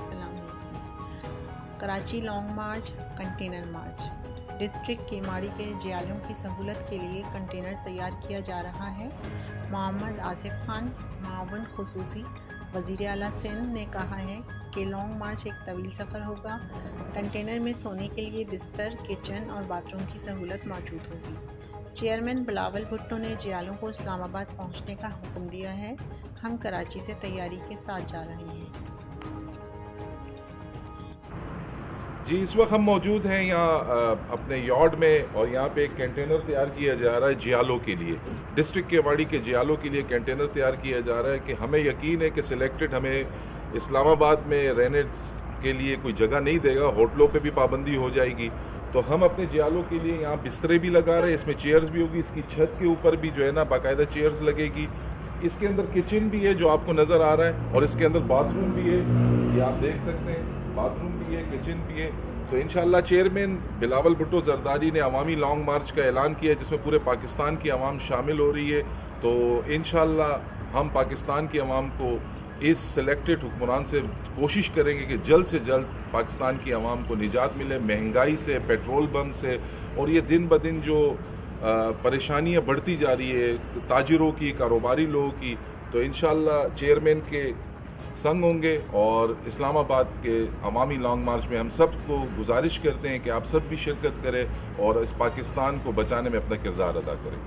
अस्सलामुअलैकुम। कराची लॉन्ग मार्च, कंटेनर मार्च। डिस्ट्रिक्ट केमाड़ी के जियालों की सहूलत के लिए कंटेनर तैयार किया जा रहा है। मोहम्मद आसिफ खान, मावन खुसूसी वज़ीर आला सिंध ने कहा है कि लॉन्ग मार्च एक तवील सफ़र होगा। कंटेनर में सोने के लिए बिस्तर, किचन और बाथरूम की सहूलत मौजूद होगी। चेयरमैन बिलावल भुट्टो ने जियालों को इस्लामाबाद पहुंचने का हुक्म दिया है। हम कराची से तैयारी के साथ जा रहे हैं। जी, इस वक्त हम मौजूद हैं यहाँ अपने यार्ड में, और यहाँ पे एक कंटेनर तैयार किया जा रहा है जियालों के लिए। डिस्ट्रिक्ट केवाड़ी के जियालों के लिए कंटेनर तैयार किया जा रहा है कि हमें यकीन है कि सिलेक्टेड हमें इस्लामाबाद में रहने के लिए कोई जगह नहीं देगा, होटलों पे भी पाबंदी हो जाएगी। तो हम अपने जियालों के लिए यहाँ बिस्तरे भी लगा रहे हैं, इसमें चेयर्स भी होगी, इसकी छत के ऊपर भी जो है ना बाकायदा चेयर्स लगेगी। इसके अंदर किचन भी है जो आपको नज़र आ रहा है, और इसके अंदर बाथरूम भी है, ये आप देख सकते हैं। बाथरूम भी है, किचन भी है। तो इंशाल्लाह चेयरमैन बिलावल भुट्टो जरदारी ने अवामी लॉन्ग मार्च का ऐलान किया, जिसमें पूरे पाकिस्तान की आवाम शामिल हो रही है। तो इंशाल्लाह हम पाकिस्तान की आवाम को इस सिलेक्टेड हुक्मरान से कोशिश करेंगे कि जल्द से जल्द पाकिस्तान की आवाम को निजात मिले महंगाई से, पेट्रोल बम से, और ये दिन ब दिन जो परेशानियाँ बढ़ती जा रही है ताजिरों की, कारोबारी लोगों की। तो इंशाल्लाह चेयरमैन के संग होंगे, और इस्लामाबाद के अवामी लॉन्ग मार्च में हम सब को गुजारिश करते हैं कि आप सब भी शिरकत करें और इस पाकिस्तान को बचाने में अपना किरदार अदा करें।